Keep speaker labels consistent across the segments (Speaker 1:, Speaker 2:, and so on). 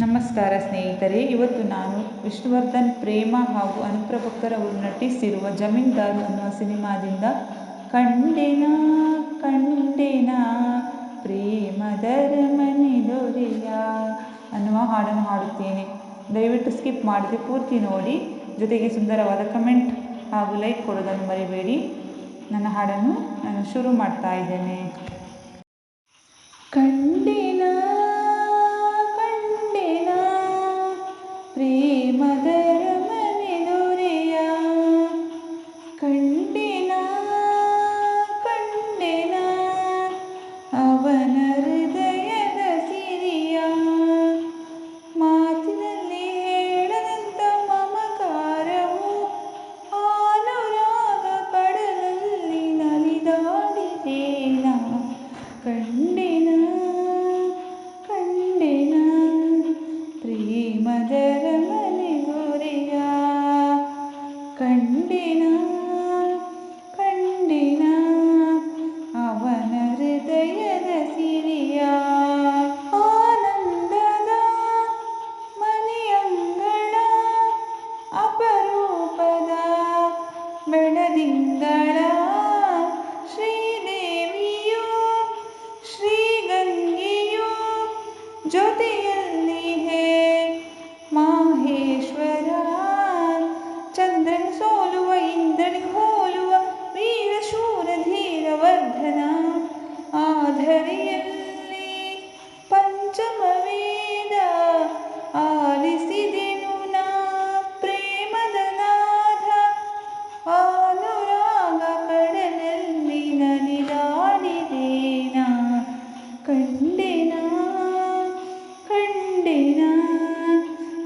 Speaker 1: ನಮಸ್ಕಾರ ಸ್ನೇಹಿತರೆ, ಇವತ್ತು ನಾನು ವಿಷ್ಣುವರ್ಧನ್ ಪ್ರೇಮ ಹಾಗೂ ಅನುಪ್ರಭಕ್ಕರವರು ನಟಿಸಿರುವ ಜಮೀನ್ದಾರು ಅನ್ನುವ ಸಿನಿಮಾದಿಂದ ಕಂಡೆನಾ ಕಂಡೆನಾ ಪ್ರೇಮದರ ಮನೆ ದೊರೆಯ ಅನ್ನುವ ಹಾಡನ್ನು ಹಾಡುತ್ತೇನೆ. ದಯವಿಟ್ಟು ಸ್ಕಿಪ್ ಮಾಡದೆ ಪೂರ್ತಿ ನೋಡಿ, ಜೊತೆಗೆ ಸುಂದರವಾದ ಕಮೆಂಟ್ ಹಾಗೂ ಲೈಕ್ ಕೊಡೋದನ್ನು ಮರಿಬೇಡಿ. ನನ್ನ ಹಾಡನ್ನು ನಾನು ಶುರು ಮಾಡ್ತಾ ಇದ್ದೇನೆ. ಕಂಡೆನಾ ಪ್ರೇಮದರ ಮನೆ ದೊರೆಯ, ಕಂಡೆನಾ ಅವನ ಹೃದಯದ ಸಿರಿಯ, ಮಾತಿನಲ್ಲಿ ಹೇಳದಂತ ಮಮಕಾರವು ಅನುರಾಗ ಕಡಲಲ್ಲಿ ನಲಿದಾಡಿದೇನ. ಕಂಡೆನಾ ಪ್ರೇಮದರ ಮನೆ ದೊರೆಯ, ಕಂಡೆನಾ ಅವನ ಹೃದಯದ ಸಿರಿಯ. ಆನಂದದ ಮನೆಯಂಗಳ ಅಪರೂಪದ ಬೆಳದಿಂಗಳ, ಶ್ರೀದೇವಿಯು ಶ್ರೀಗಂಗೆಯು ಜೊತೆಯಲ್ಲಿ ಹೇ ಮಾಹೇಶ್ವರ, ಚಂದ್ರನು ಸೋಲುವ ಇಂದ್ರನಿಗೆ ಹೋಲುವ ವೀರ ಶೂರ ಧೀರ ವರ್ಧನ, ಆಧರೆಯಲ್ಲಿ ಪಂಚಮ ವೇದ ಆಲಿಸಿದೆನು ನಾ ಪ್ರೇಮದ ನಾದ, ಅನುರಾಗ ಕಡಲಲ್ಲಿ ನಲಿದಾಡಿದೇನ. ಕಂಡೆನಾ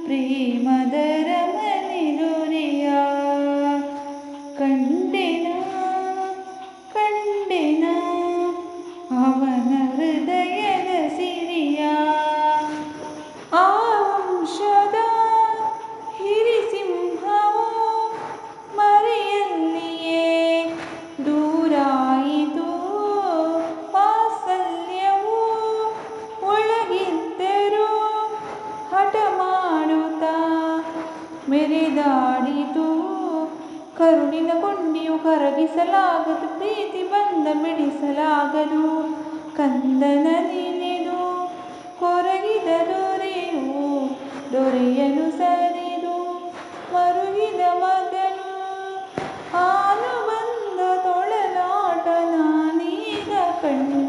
Speaker 1: ಪ್ರೇಮದರ ಮನೆ ದೊರೆಯ, ಕಂಡೆನಾ ಅವನ ಹೃದಯದ ಸಿರಿಯ. ಆ ವಂಶದ ಹಿರಿಸಿಂಹವು ಮರೆಯಲ್ಲಿಯೇ ದೂರಾಯಿತು, ವಾತ್ಸಲ್ಯವು ಒಳಗಿದ್ದರೂ ಹಠ ಮಾಡುತ್ತಾ ಮೆರೆದಾಡಿತು. ಕರುಣಿನ ಕೊಂಡಿಯು ಕರಗಿಸಲಾಗದು, ಪ್ರೀತಿ ಬಂದ ಬಿಡಿಸಲಾಗದು. ಕಂದನ ನೆನೆದು ಕೊರಗಿದ ದೊರೆಯನು ಸರಿದು ಮರುಗಿದ ಮಗನು, ಹಾಲು ಬಂದ ತೊಳಲಾಟ ನಾನೀಗ ಕಂಡೆ.